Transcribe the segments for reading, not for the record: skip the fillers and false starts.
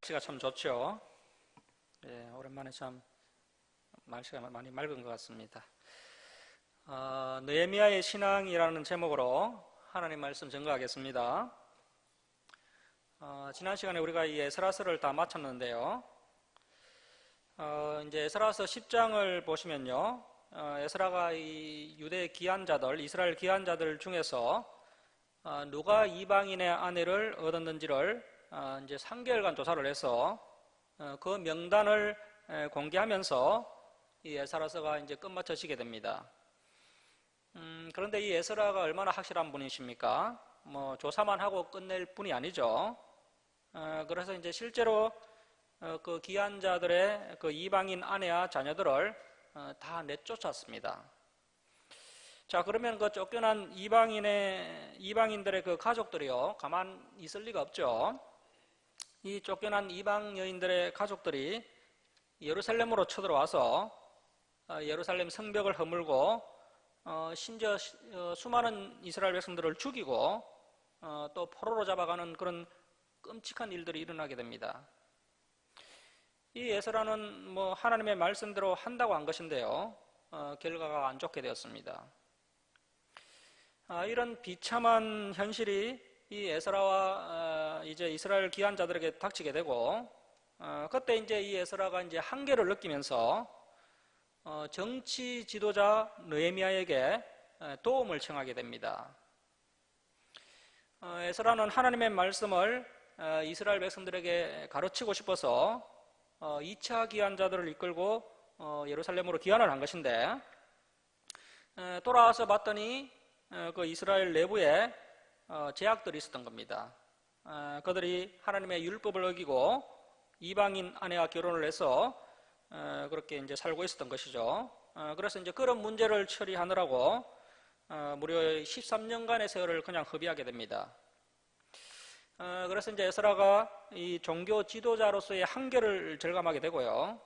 날씨가 참 좋죠. 예, 오랜만에 참 날씨가 많이 맑은 것 같습니다. 느헤미야의 신앙이라는 제목으로 하나님 말씀 전가하겠습니다. 지난 시간에 우리가 이 에스라서를 다 마쳤는데요. 이제 에스라서 10장을 보시면요, 에스라가 이 유대 기한자들, 이스라엘 기한자들 중에서 누가 이방인의 아내를 얻었는지를 이제 3개월간 조사를 해서 그 명단을 공개하면서 이 에스라서가 이제 끝마쳐지게 됩니다. 그런데 이 에스라가 얼마나 확실한 분이십니까? 뭐 조사만 하고 끝낼 뿐이 아니죠. 그래서 이제 실제로 그 기한자들의 그 이방인 아내와 자녀들을 다 내쫓았습니다. 자, 그러면 그 쫓겨난 이방인들의 그 가족들이요, 가만 있을 리가 없죠. 이 쫓겨난 이방 여인들의 가족들이 예루살렘으로 쳐들어와서 예루살렘 성벽을 허물고 심지어 수많은 이스라엘 백성들을 죽이고 또 포로로 잡아가는 그런 끔찍한 일들이 일어나게 됩니다. 이 에스라는 뭐 하나님의 말씀대로 한다고 한 것인데요, 결과가 안 좋게 되었습니다. 이런 비참한 현실이 이 에스라와 이제 이스라엘 기한자들에게 닥치게 되고, 그때 이제 이 에스라가 이제 한계를 느끼면서 정치 지도자 느헤미야에게 도움을 청하게 됩니다. 에스라는 하나님의 말씀을 이스라엘 백성들에게 가르치고 싶어서 2차 기한자들을 이끌고 예루살렘으로 귀환을 한 것인데, 돌아와서 봤더니 그 이스라엘 내부에 제약들이 있었던 겁니다. 그들이 하나님의 율법을 어기고 이방인 아내와 결혼을 해서 그렇게 이제 살고 있었던 것이죠. 그래서 이제 그런 문제를 처리하느라고 무려 13년간의 세월을 그냥 허비하게 됩니다. 그래서 이제 에스라가 이 종교 지도자로서의 한계를 절감하게 되고요.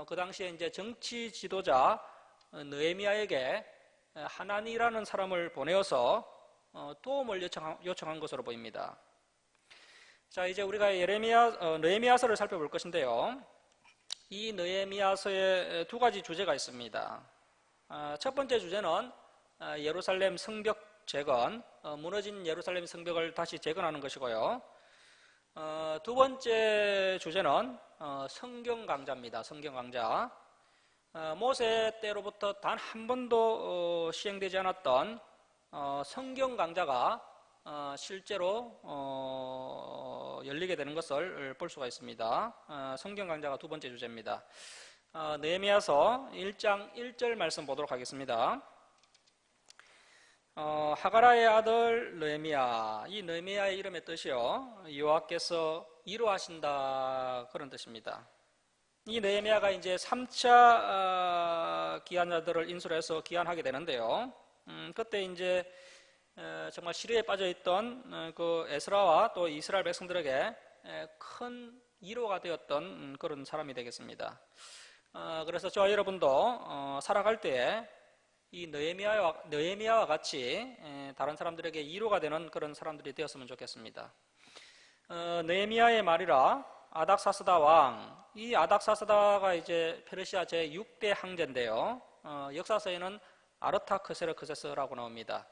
그 당시에 이제 정치 지도자 느헤미야에게 하나니라는 사람을 보내어서 도움을 요청한 것으로 보입니다. 자, 이제 우리가 느헤미야서를 살펴볼 것인데요. 이 느헤미야서에 두 가지 주제가 있습니다. 첫 번째 주제는 예루살렘 성벽 재건, 무너진 예루살렘 성벽을 다시 재건하는 것이고요. 두 번째 주제는 성경 강좌입니다. 성경 강좌. 모세 때로부터 단 한 번도 시행되지 않았던 성경 강좌가 실제로 열리게 되는 것을 볼 수가 있습니다. 성경 강좌가 두 번째 주제입니다. 느헤미야서 1장 1절 말씀 보도록 하겠습니다. 하가라의 아들 느헤미야, 이 느헤미야의 이름의 뜻이요, 여호와께서 이루하신다, 그런 뜻입니다. 이 느헤미야가 이제 3차 기한자들을 인수해서 기한하게 되는데요. 그때 이제 정말 시리에 빠져있던 그 에스라와 또 이스라엘 백성들에게 큰 위로가 되었던 그런 사람이 되겠습니다. 그래서 저와 여러분도 살아갈 때에 이 느헤미야와 같이 다른 사람들에게 위로가 되는 그런 사람들이 되었으면 좋겠습니다. 느헤미야의 말이라 아닥사스다 왕, 이 아닥사스다가 이제 페르시아 제6대 황제인데요. 역사서에는 아르타크세르크세스라고 나옵니다.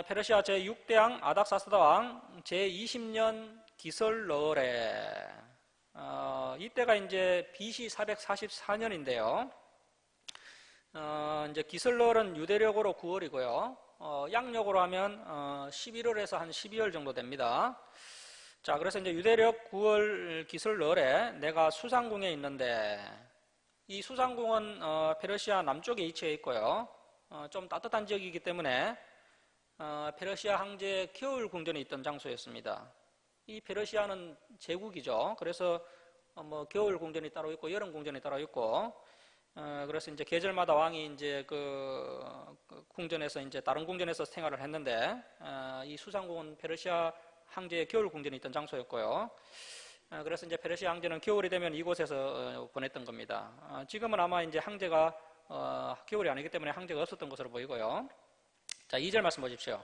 페르시아 제6대 왕 아닥사스다 왕 제20년 기슬러레, 이때가 이제 BC 444년인데요. 이제 기슬러는 유대력으로 9월이고요. 양력으로 하면 11월에서 한 12월 정도 됩니다. 자, 그래서 이제 유대력 9월 기슬러에 내가 수상궁에 있는데, 이 수상궁은 페르시아 남쪽에 위치해 있고요. 좀 따뜻한 지역이기 때문에 페르시아 황제의 겨울 궁전에 있던 장소였습니다. 이 페르시아는 제국이죠. 그래서 뭐 겨울 궁전이 따로 있고 여름 궁전이 따로 있고, 그래서 이제 계절마다 왕이 이제 그 궁전에서 이제 다른 궁전에서 생활을 했는데, 이 수상궁은 페르시아 황제의 겨울 궁전이 있던 장소였고요. 그래서 이제 페르시아 황제는 겨울이 되면 이곳에서 보냈던 겁니다. 지금은 아마 이제 황제가 겨울이 아니기 때문에 황제가 없었던 것으로 보이고요. 자, 2절 말씀 보십시오.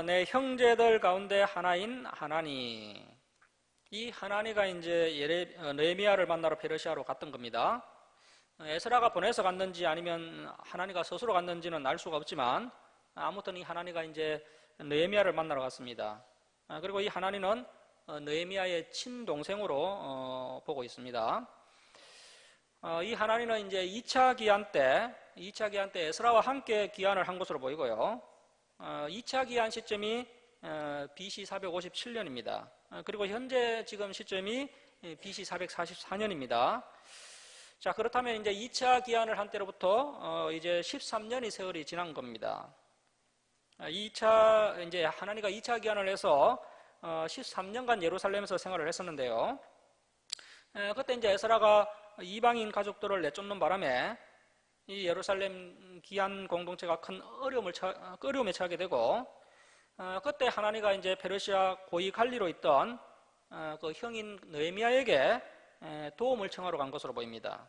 내 형제들 가운데 하나인 하나니, 이 하나니가 이제 느헤미야를 만나러 페르시아로 갔던 겁니다. 에스라가 보내서 갔는지 아니면 하나니가 스스로 갔는지는 알 수가 없지만 아무튼 이 하나니가 이제 느헤미야를 만나러 갔습니다. 그리고 이 하나니는 느헤미야의 친동생으로 보고 있습니다. 이 하나니는 이제 2차 기한 때 에스라와 함께 기한을 한 것으로 보이고요. 2차 기한 시점이 BC 457년입니다. 그리고 현재 지금 시점이 BC 444년입니다. 자, 그렇다면 이제 2차 기한을 한 때로부터 이제 13년의 세월이 지난 겁니다. 이제 하나니가 2차 기한을 해서 13년간 예루살렘에서 생활을 했었는데요. 그때 이제 에스라가 이방인 가족들을 내쫓는 바람에 이 예루살렘 기한 공동체가 큰 어려움에 처하게 되고, 그때 하나니가 이제 페르시아 고위 관리로 있던 그 형인 느헤미야에게 도움을 청하러 간 것으로 보입니다.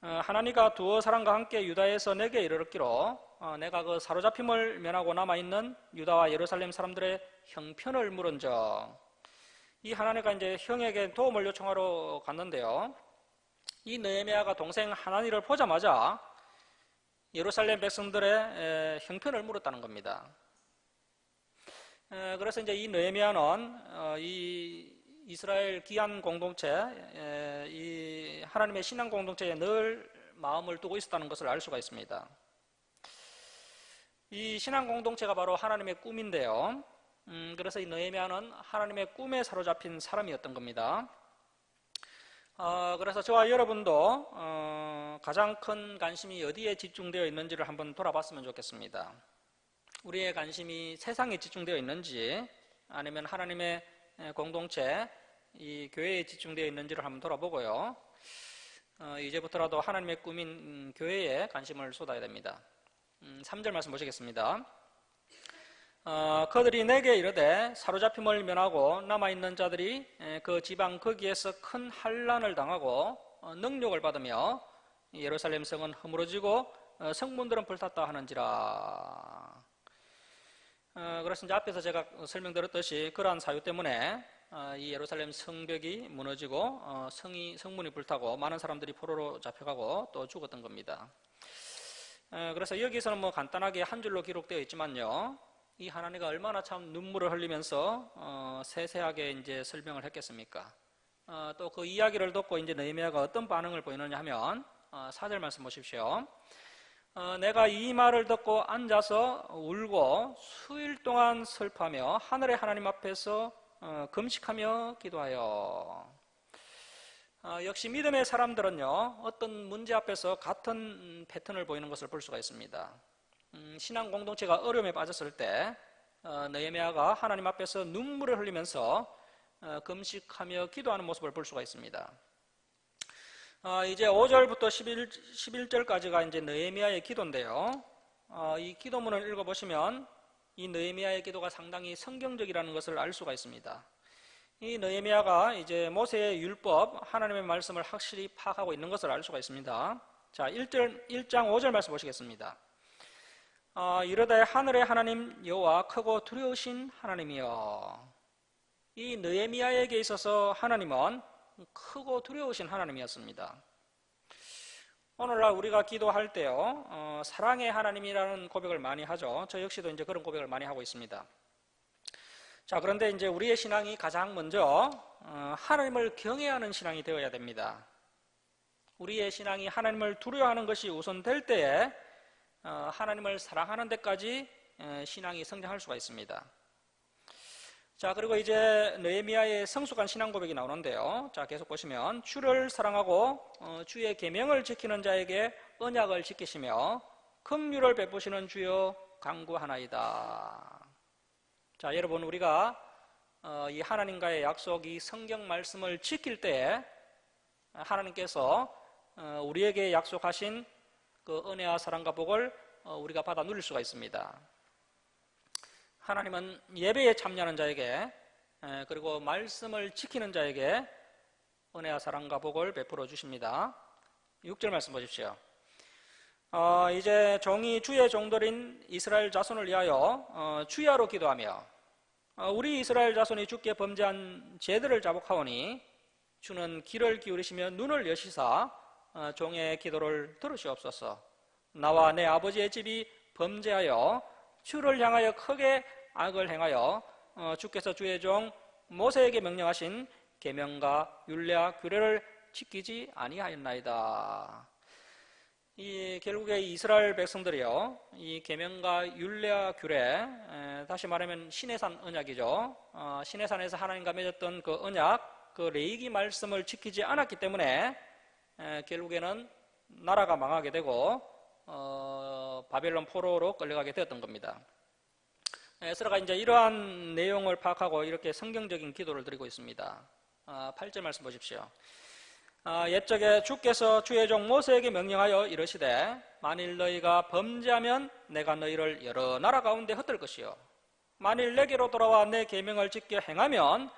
하나니가 두어 사람과 함께 유다에서 내게 이르렀기로 내가 그 사로잡힘을 면하고 남아있는 유다와 예루살렘 사람들의 형편을 물은즉, 이 하나니가 이제 형에게 도움을 요청하러 갔는데요. 이 느헤미야가 동생 하나니를 보자마자 예루살렘 백성들의 형편을 물었다는 겁니다. 그래서 이제 이 느헤미야는 이 이스라엘 기한 공동체, 이 하나님의 신앙 공동체에 늘 마음을 두고 있었다는 것을 알 수가 있습니다. 이 신앙 공동체가 바로 하나님의 꿈인데요. 그래서 이 느헤미야는 하나님의 꿈에 사로잡힌 사람이었던 겁니다. 그래서 저와 여러분도 가장 큰 관심이 어디에 집중되어 있는지를 한번 돌아봤으면 좋겠습니다. 우리의 관심이 세상에 집중되어 있는지 아니면 하나님의 공동체, 이 교회에 집중되어 있는지를 한번 돌아보고요. 이제부터라도 하나님의 꿈인 교회에 관심을 쏟아야 됩니다. 3절 말씀 보시겠습니다. 그들이 내게 이르되 사로잡힘을 면하고 남아있는 자들이 그 지방 거기에서 큰 환난을 당하고 능욕을 받으며 예루살렘 성은 허물어지고 성문들은 불탔다 하는지라. 그래서 이제 앞에서 제가 설명드렸듯이 그러한 사유 때문에 이 예루살렘 성벽이 무너지고 성문이 불타고 많은 사람들이 포로로 잡혀가고 또 죽었던 겁니다. 그래서 여기서는 뭐 간단하게 한 줄로 기록되어 있지만요, 이 하나니가 얼마나 참 눈물을 흘리면서 세세하게 이제 설명을 했겠습니까? 또 그 이야기를 듣고 이제 느헤미야가 어떤 반응을 보이느냐 하면 4절 말씀 보십시오. 내가 이 말을 듣고 앉아서 울고 수일 동안 슬퍼하며 하늘의 하나님 앞에서 금식하며 기도하여. 역시 믿음의 사람들은요, 어떤 문제 앞에서 같은 패턴을 보이는 것을 볼 수가 있습니다. 신앙 공동체가 어려움에 빠졌을 때 느헤미야가 하나님 앞에서 눈물을 흘리면서 금식하며 기도하는 모습을 볼 수가 있습니다. 이제 5절부터 11절까지가 이제 느헤미야의 기도인데요. 이 기도문을 읽어보시면 이 느헤미야의 기도가 상당히 성경적이라는 것을 알 수가 있습니다. 이 느헤미야가 이제 모세의 율법, 하나님의 말씀을 확실히 파악하고 있는 것을 알 수가 있습니다. 자, 1장 5절 말씀 보시겠습니다. 이르되 하늘의 하나님 여호와 크고 두려우신 하나님이여. 이 느헤미야에게 있어서 하나님은 크고 두려우신 하나님이었습니다. 오늘날 우리가 기도할 때요, 사랑의 하나님이라는 고백을 많이 하죠. 저 역시도 이제 그런 고백을 많이 하고 있습니다. 자, 그런데 이제 우리의 신앙이 가장 먼저 하나님을 경외하는 신앙이 되어야 됩니다. 우리의 신앙이 하나님을 두려워하는 것이 우선될 때에 하나님을 사랑하는 데까지 신앙이 성장할 수가 있습니다. 자, 그리고 이제 느헤미야의 성숙한 신앙 고백이 나오는데요. 자, 계속 보시면 주를 사랑하고 주의 계명을 지키는 자에게 언약을 지키시며 긍휼을 베푸시는 주여 간구하나이다. 자, 여러분, 우리가 이 하나님과의 약속, 이 성경 말씀을 지킬 때에 하나님께서 우리에게 약속하신 그 은혜와 사랑과 복을 우리가 받아 누릴 수가 있습니다. 하나님은 예배에 참여하는 자에게 그리고 말씀을 지키는 자에게 은혜와 사랑과 복을 베풀어 주십니다. 6절 말씀 보십시오. 이제 종이 주의 종들인 이스라엘 자손을 위하여 주야로 기도하며. 우리 이스라엘 자손이 주께 범죄한 죄들을 자복하오니 주는 귀를 기울이시며 눈을 여시사 종의 기도를 들으시옵소서. 나와 내 아버지의 집이 범죄하여 주를 향하여 크게 악을 행하여 주께서 주의 종 모세에게 명령하신 계명과 율례와 규례를 지키지 아니하였나이다. 이 결국에 이스라엘 백성들이요, 이 계명과 율례와 규례, 다시 말하면 시내산 언약이죠. 시내산에서 하나님과 맺었던 그 언약, 그 레위기 말씀을 지키지 않았기 때문에 결국에는 나라가 망하게 되고 바벨론 포로로 끌려가게 되었던 겁니다. 에스라가 이제 이러한 내용을 파악하고 이렇게 성경적인 기도를 드리고 있습니다. 8절 말씀 보십시오. 옛적에 주께서 주의 종 모세에게 명령하여 이르시되 만일 너희가 범죄하면 내가 너희를 여러 나라 가운데 흩을 것이요 만일 내게로 돌아와 내 계명을 지켜 행하면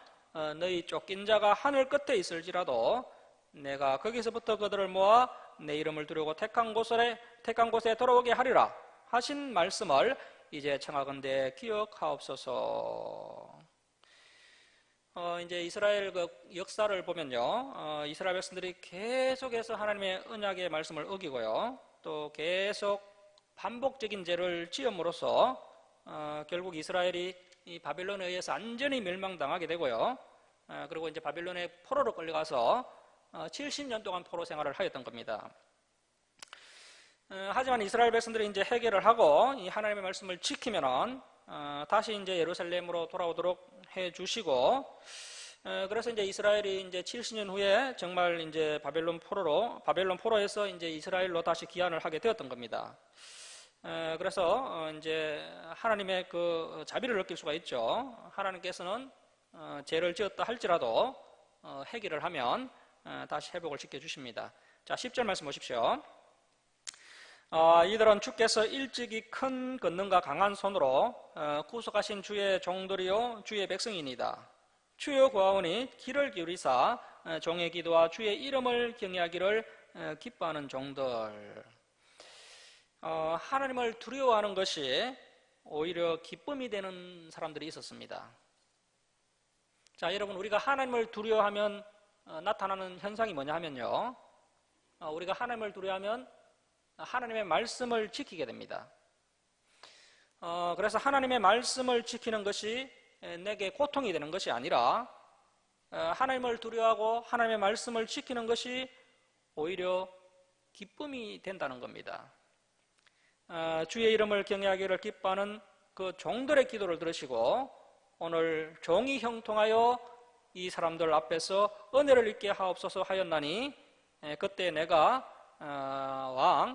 너희 쫓긴 자가 하늘 끝에 있을지라도 내가 거기서부터 그들을 모아 내 이름을 두려고 택한 곳에 돌아오게 하리라 하신 말씀을 이제 청하건대 기억하옵소서. 이제 이스라엘 그 역사를 보면요, 이스라엘 백성들이 계속해서 하나님의 언약의 말씀을 어기고요, 또 계속 반복적인 죄를 지음으로써 결국 이스라엘이 이 바벨론에 의해서 완전히 멸망당하게 되고요, 그리고 이제 바벨론의 포로로 끌려가서 70년 동안 포로 생활을 하였던 겁니다. 하지만 이스라엘 백성들이 이제 해결을 하고 이 하나님의 말씀을 지키면은 다시 이제 예루살렘으로 돌아오도록 해 주시고, 그래서 이제 이스라엘이 이제 70년 후에 정말 이제 바벨론 포로에서 이제 이스라엘로 다시 귀환을 하게 되었던 겁니다. 그래서 이제 하나님의 그 자비를 느낄 수가 있죠. 하나님께서는 죄를 지었다 할지라도 해결을 하면 다시 회복을 시켜 주십니다. 자, 10절 말씀 보십시오. 이들은 주께서 일찍이 큰 권능과 강한 손으로 구속하신 주의 종들이요 주의 백성이니이다. 주여 구하오니 귀를 기울이사 종의 기도와 주의 이름을 경외하기를 기뻐하는 종들. 하나님을 두려워하는 것이 오히려 기쁨이 되는 사람들이 있었습니다. 자, 여러분, 우리가 하나님을 두려워하면 나타나는 현상이 뭐냐 하면요, 우리가 하나님을 두려워하면 하나님의 말씀을 지키게 됩니다. 그래서 하나님의 말씀을 지키는 것이 내게 고통이 되는 것이 아니라 하나님을 두려워하고 하나님의 말씀을 지키는 것이 오히려 기쁨이 된다는 겁니다. 주의 이름을 경외하기를 기뻐하는 그 종들의 기도를 들으시고 오늘 종이 형통하여 이 사람들 앞에서 은혜를 입게 하옵소서 하였나니 그때 내가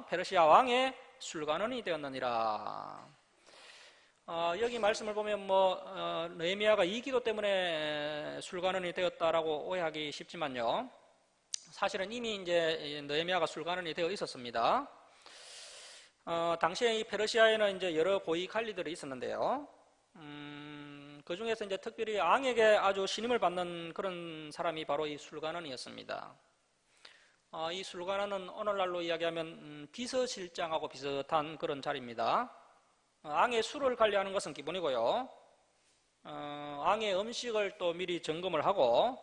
페르시아 왕의 술관원이 되었느니라. 여기 말씀을 보면 느헤미야가 이 기도 때문에 술관원이 되었다라고 오해하기 쉽지만요, 사실은 이미 이제 느헤미야가 술관원이 되어 있었습니다. 당시에 이 페르시아에는 이제 여러 고위 관리들이 있었는데요, 그 중에서 이제 특별히 왕에게 아주 신임을 받는 그런 사람이 바로 이 술관원이었습니다. 이 술관원은 오늘날로 이야기하면 비서실장하고 비슷한 그런 자리입니다. 왕의 술을 관리하는 것은 기본이고요, 왕의 음식을 또 미리 점검을 하고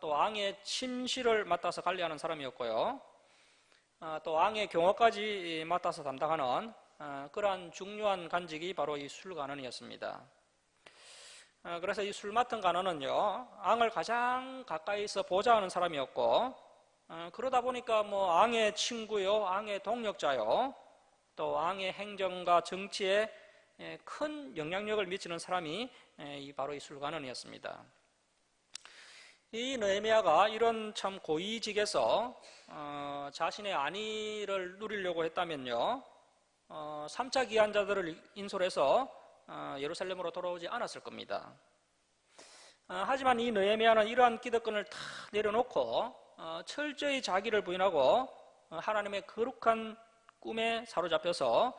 또 왕의 침실을 맡아서 관리하는 사람이었고요, 또 왕의 경호까지 맡아서 담당하는 그러한 중요한 관직이 바로 이 술관원이었습니다. 그래서 이 술 맡은 관원은요, 왕을 가장 가까이서 보좌하는 사람이었고, 그러다 보니까 왕의 친구요, 왕의 동력자요, 또 왕의 행정과 정치에 큰 영향력을 미치는 사람이 바로 이 술관원이었습니다. 이 느헤미야가 이런 참 고위직에서 자신의 안위를 누리려고 했다면요, 3차 기한자들을 인솔해서 예루살렘으로 돌아오지 않았을 겁니다. 하지만 이 느헤미야는 이러한 기득권을 다 내려놓고 철저히 자기를 부인하고 하나님의 거룩한 꿈에 사로잡혀서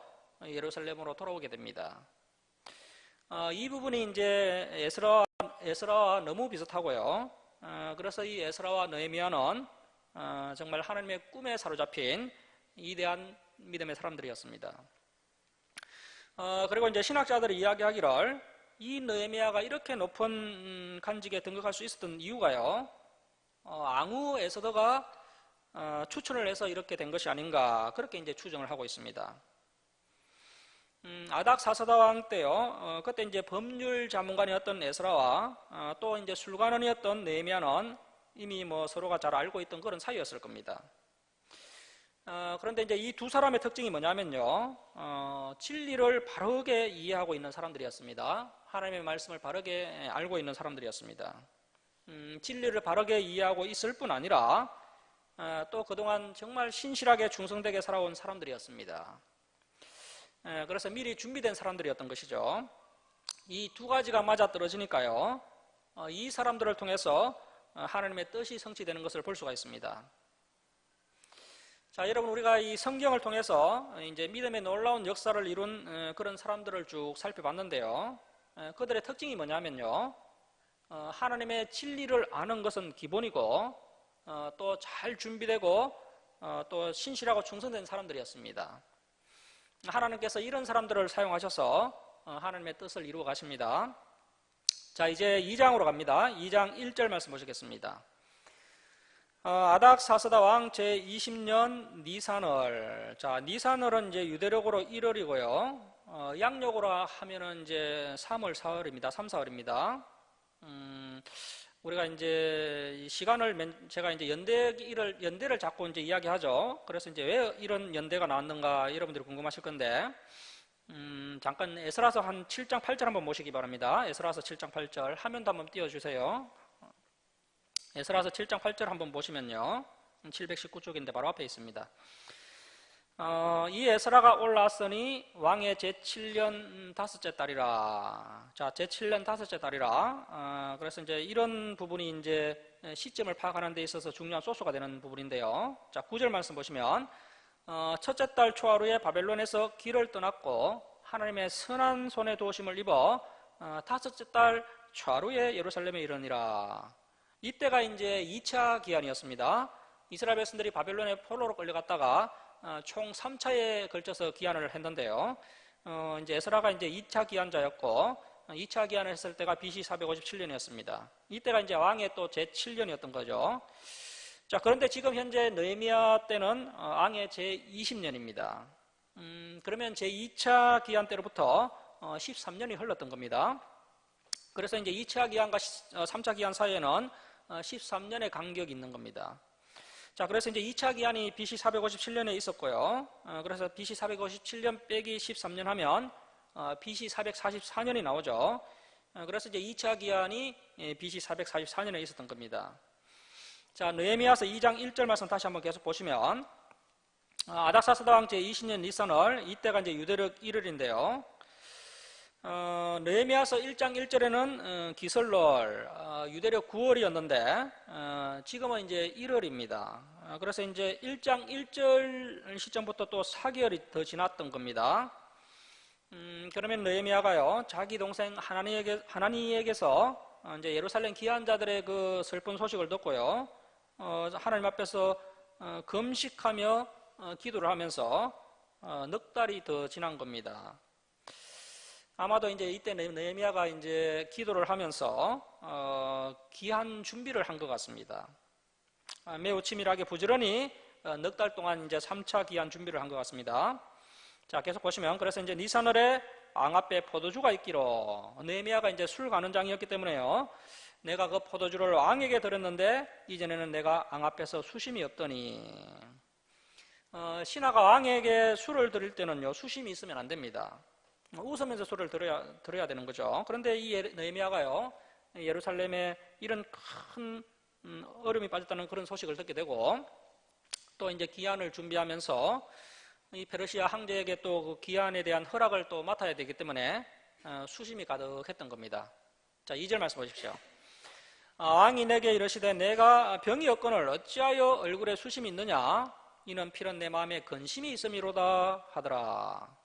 예루살렘으로 돌아오게 됩니다. 이 부분이 이제 에스라와 너무 비슷하고요, 그래서 이 에스라와 느헤미야는 정말 하나님의 꿈에 사로잡힌 위대한 믿음의 사람들이었습니다. 그리고 이제 신학자들이 이야기하기를 이 느헤미야가 이렇게 높은 간직에 등극할 수 있었던 이유가요, 앙후 에스더가 추천을 해서 이렇게 된 것이 아닌가, 그렇게 이제 추정을 하고 있습니다. 아닥사스다 왕 때요, 그때 이제 법률 자문관이었던 에스라와 또 이제 술관원이었던 느헤미야는 이미 뭐 서로가 잘 알고 있던 그런 사이였을 겁니다. 그런데 이제 이 두 사람의 특징이 뭐냐면요, 진리를 바르게 이해하고 있는 사람들이었습니다. 하나님의 말씀을 바르게 알고 있는 사람들이었습니다. 진리를 바르게 이해하고 있을 뿐 아니라 또 그동안 정말 신실하게 충성되게 살아온 사람들이었습니다. 그래서 미리 준비된 사람들이었던 것이죠. 이 두 가지가 맞아떨어지니까요, 이 사람들을 통해서 하나님의 뜻이 성취되는 것을 볼 수가 있습니다. 자, 여러분, 우리가 이 성경을 통해서 이제 믿음의 놀라운 역사를 이룬 그런 사람들을 쭉 살펴봤는데요, 그들의 특징이 뭐냐면요, 하나님의 진리를 아는 것은 기본이고 또 잘 준비되고 또 신실하고 충성된 사람들이었습니다. 하나님께서 이런 사람들을 사용하셔서 하나님의 뜻을 이루어 가십니다. 자, 이제 2장으로 갑니다. 2장 1절 말씀 보시겠습니다. 아닥사스다 왕 제20년 니산월. 자, 니산월은 이제 유대력으로 1월이고요. 양력으로 하면은 이제 3월, 4월입니다. 3, 4월입니다. 우리가 이제 시간을 제가 이제 연대를 자꾸 이제 이야기하죠. 그래서 이제 왜 이런 연대가 나왔는가 여러분들이 궁금하실 건데, 잠깐 에스라서 한 7장 8절 한번 보시기 바랍니다. 에스라서 7장 8절 화면도 한번 띄워주세요. 에스라서 7장 8절 한번 보시면요, 719쪽인데 바로 앞에 있습니다. 이 에스라가 올라왔으니 왕의 제7년 5째 달이라. 자, 제7년 5째 달이라. 그래서 이제 이런 부분이 이제 시점을 파악하는 데 있어서 중요한 소스가 되는 부분인데요. 자, 9절 말씀 보시면, 첫째 달 초하루에 바벨론에서 길을 떠났고 하나님의 선한 손에 도우심을 입어 다섯째 달 초하루에 예루살렘에 이르니라. 이때가 이제 2차 기한이었습니다. 이스라엘 백성들이 바벨론의 포로로 끌려갔다가 총 3차에 걸쳐서 기한을 했는데요. 이제 에스라가 이제 2차 기한자였고, 2차 기한을 했을 때가 BC 457년이었습니다. 이때가 이제 왕의 또 제7년이었던 거죠. 자, 그런데 지금 현재 느헤미야 때는 왕의 제20년입니다. 그러면 제2차 기한 때로부터 13년이 흘렀던 겁니다. 그래서 이제 2차 기한과 3차 기한 사이에는 13년의 간격이 있는 겁니다. 자, 그래서 이제 2차 기한이 BC 457년에 있었고요. 그래서 BC 457년 빼기 13년 하면 BC 444년이 나오죠. 그래서 이제 2차 기한이 BC 444년에 있었던 겁니다. 자, 느헤미야서 2장 1절 말씀 다시 한번 계속 보시면, 아닥사스다 왕 제20년 니산월, 이때가 이제 유대력 1월인데요. 느헤미야서 1장 1절에는 기설월, 유대력 9월이었는데 지금은 이제 1월입니다. 그래서 이제 1장 1절 시점부터 또 4개월이 더 지났던 겁니다. 그러면 느헤미야가요, 자기 동생 하나니에게서 이제 예루살렘 기한자들의 그 슬픈 소식을 듣고요, 하나님 앞에서 금식하며 기도를 하면서 넉 달이 더 지난 겁니다. 아마도 이제 이때 느헤미야가 이제 기도를 하면서 기한 준비를 한 것 같습니다. 매우 치밀하게 부지런히 넉 달 동안 이제 3차 기한 준비를 한 것 같습니다. 자, 계속 보시면, 그래서 이제 니산월에 왕 앞에 포도주가 있기로. 느헤미야가 이제 술 가는 장이었기 때문에요, 내가 그 포도주를 왕에게 드렸는데 이전에는 내가 왕 앞에서 수심이 없더니. 신하가 왕에게 술을 드릴 때는요, 수심이 있으면 안 됩니다. 웃으면서 술을 들어야 되는 거죠. 그런데 이 느헤미야가요, 예루살렘에 이런 큰 얼음이 빠졌다는 그런 소식을 듣게 되고, 또 이제 기한을 준비하면서 이 페르시아 황제에게 또 그 기한에 대한 허락을 또 맡아야 되기 때문에 수심이 가득했던 겁니다. 자, 2절 말씀 보십시오. 왕이 내게 이르시되 내가 병이 없거늘 어찌하여 얼굴에 수심이 있느냐? 이는 필은 내 마음에 근심이 있음이로다 하더라.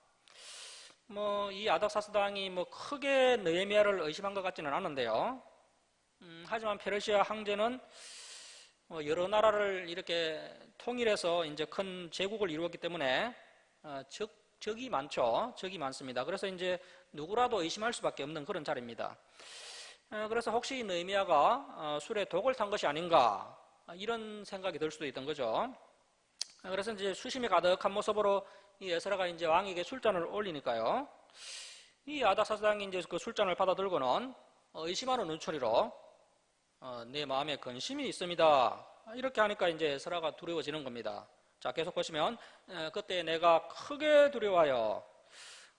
이 아닥사스다 왕이 크게 느헤미야를 의심한 것 같지는 않은데요. 하지만 페르시아 황제는 여러 나라를 이렇게 통일해서 이제 큰 제국을 이루었기 때문에 적이 많죠. 적이 많습니다. 그래서 이제 누구라도 의심할 수밖에 없는 그런 자리입니다. 그래서 혹시 느헤미야가 술에 독을 탄 것이 아닌가 이런 생각이 들 수도 있던 거죠. 그래서 이제 수심이 가득한 모습으로 이 에스라가 이제 왕에게 술잔을 올리니까요. 이 아닥사스당이 이제 그 술잔을 받아들고는 의심하는 눈초리로 내 마음에 근심이 있습니다. 이렇게 하니까 이제 에스라가 두려워지는 겁니다. 자, 계속 보시면 그때 내가 크게 두려워하여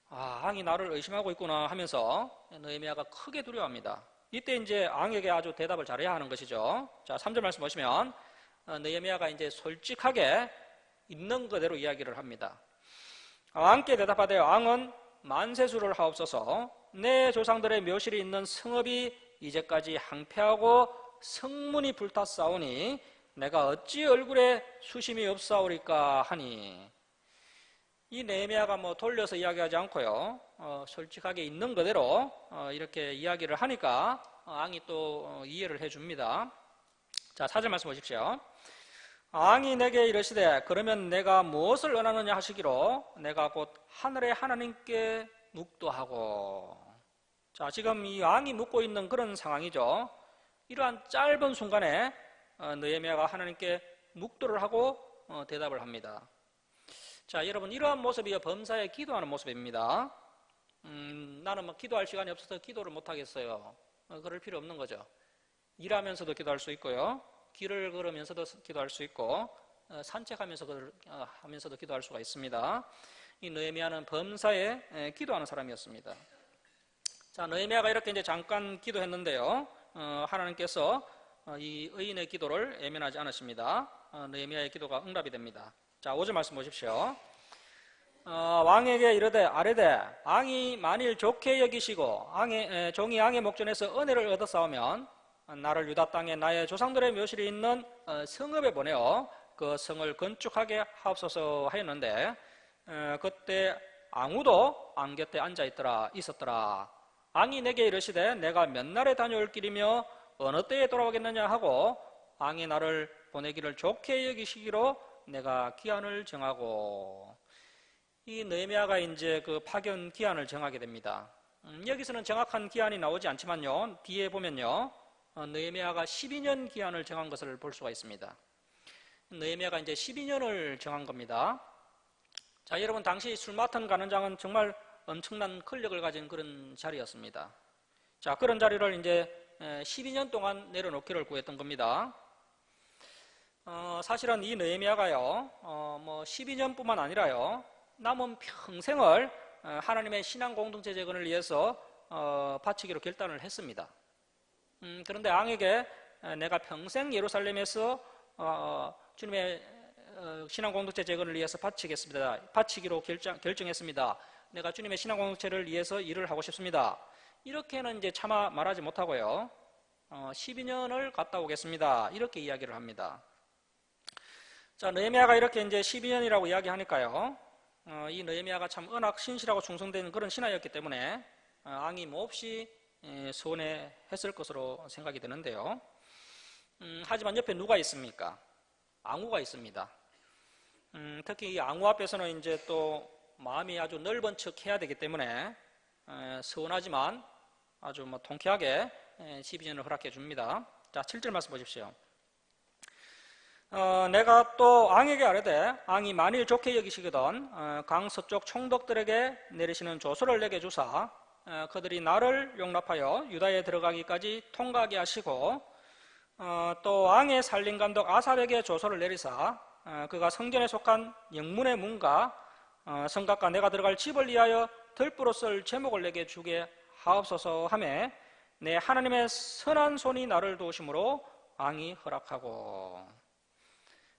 왕이 나를 의심하고 있구나 하면서 느헤미야가 크게 두려워합니다. 이때 이제 왕에게 아주 대답을 잘해야 하는 것이죠. 자, 3절 말씀 보시면 느헤미야가 이제 솔직하게 있는 그대로 이야기를 합니다. 왕께 대답하되 왕은 만세수를 하옵소서. 내 조상들의 묘실이 있는 성읍이 이제까지 항폐하고 성문이 불탔사오니 내가 어찌 얼굴에 수심이 없사오리까 하니. 이 느헤미야가 뭐 돌려서 이야기하지 않고요, 솔직하게 있는 그대로 이렇게 이야기를 하니까 왕이 또 이해를 해줍니다. 자, 4절 말씀 보십시오. 왕이 내게 이르시되 그러면 내가 무엇을 원하느냐 하시기로 내가 곧 하늘의 하나님께 묵도하고. 자, 지금 이 왕이 묵고 있는 그런 상황이죠. 이러한 짧은 순간에 느헤미야가 하나님께 묵도를 하고 대답을 합니다. 자, 여러분, 이러한 모습이 범사에 기도하는 모습입니다. 나는 뭐 기도할 시간이 없어서 기도를 못 하겠어요. 그럴 필요 없는 거죠. 일하면서도 기도할 수 있고요, 길을 걸으면서도 기도할 수 있고, 산책하면서도 기도할 수가 있습니다. 이 느헤미야는 범사에 기도하는 사람이었습니다. 자, 느헤미야가 이렇게 이제 잠깐 기도했는데요, 하나님께서 이 의인의 기도를 외면하지 않으십니다. 느헤미야의 기도가 응답이 됩니다. 자, 5절 말씀 보십시오. 왕에게 이르되 아뢰되 왕이 만일 좋게 여기시고 종이 왕의 목전에서 은혜를 얻어싸우면 나를 유다 땅에 나의 조상들의 묘실이 있는 성읍에 보내어 그 성을 건축하게 하옵소서 하였는데, 그때 아무도 왕 곁에 앉아 있었더라. 왕이 내게 이르시되 내가 몇 날에 다녀올 길이며 어느 때에 돌아오겠느냐 하고 왕이 나를 보내기를 좋게 여기시기로 내가 기한을 정하고. 이 느헤미야가 이제 그 파견 기한을 정하게 됩니다. 여기서는 정확한 기한이 나오지 않지만요, 뒤에 보면요, 느헤미야가 12년 기한을 정한 것을 볼 수가 있습니다. 느헤미야가 이제 12년을 정한 겁니다. 자, 여러분, 당시 술 맡은 간원장은 정말 엄청난 권력을 가진 그런 자리였습니다. 자, 그런 자리를 이제 12년 동안 내려놓기를 구했던 겁니다. 사실은 이 느헤미야가요, 뭐 12년뿐만 아니라요, 남은 평생을 하나님의 신앙 공동체 재건을 위해서 바치기로 결단을 했습니다. 그런데 왕에게 내가 평생 예루살렘에서 주님의 신앙 공동체 재건을 위해서 바치기로 결정했습니다. 내가 주님의 신앙 공동체를 위해서 일을 하고 싶습니다. 이렇게는 이제 차마 말하지 못하고요, 12년을 갔다 오겠습니다, 이렇게 이야기를 합니다. 자, 느헤미야가 이렇게 이제 12년이라고 이야기하니까요, 이 느헤미야가 참 언악 신실하고 충성된 그런 신하였기 때문에 왕이 몹시 서운해했을 것으로 생각이 되는데요. 하지만 옆에 누가 있습니까? 앙후가 있습니다. 특히 이 앙후 앞에서는 이제 또 마음이 아주 넓은 척 해야 되기 때문에 서운하지만 아주 뭐 통쾌하게 12년을 허락해 줍니다. 자, 7절 말씀 보십시오. 내가 또 왕에게 아뢰되 왕이 만일 좋게 여기시거든 강 서쪽 총독들에게 내리시는 조서를 내게 주사 그들이 나를 용납하여 유다에 들어가기까지 통과하게 하시고, 또 왕의 살림감독 아삽에게 조서를 내리사 그가 성전에 속한 영문의 문과 성곽과 내가 들어갈 집을 위하여 들보로 쓸 제목을 내게 주게 하옵소서 하매 내 하나님의 선한 손이 나를 도우심으로 왕이 허락하고.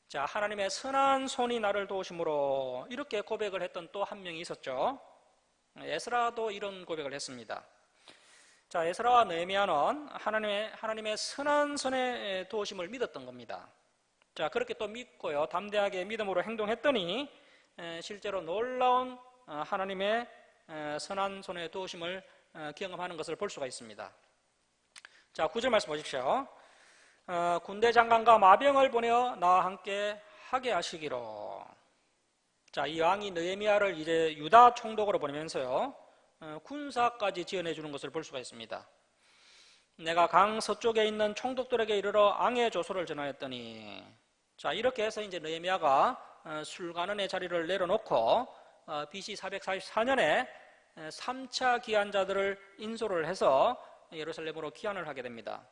자, 하나님의 선한 손이 나를 도우심으로 이렇게 고백을 했던 또 한 명이 있었죠. 에스라도 이런 고백을 했습니다. 자, 에스라와 느헤미야는 하나님의 선한 손의 도우심을 믿었던 겁니다. 자, 그렇게 또 믿고요, 담대하게 믿음으로 행동했더니 실제로 놀라운 하나님의 선한 손의 도우심을 경험하는 것을 볼 수가 있습니다. 자, 9절 말씀 보십시오. 군대 장관과 마병을 보내어 나와 함께 하게 하시기로. 자, 이 왕이 느헤미야를 이제 유다 총독으로 보내면서요, 군사까지 지원해 주는 것을 볼 수가 있습니다. 내가 강 서쪽에 있는 총독들에게 이르러 왕의 조소를 전하였더니, 자, 이렇게 해서 이제 느헤미야가 술관원의 자리를 내려놓고 BC 444년에 3차 기한자들을 인솔을 해서 예루살렘으로 귀환을 하게 됩니다.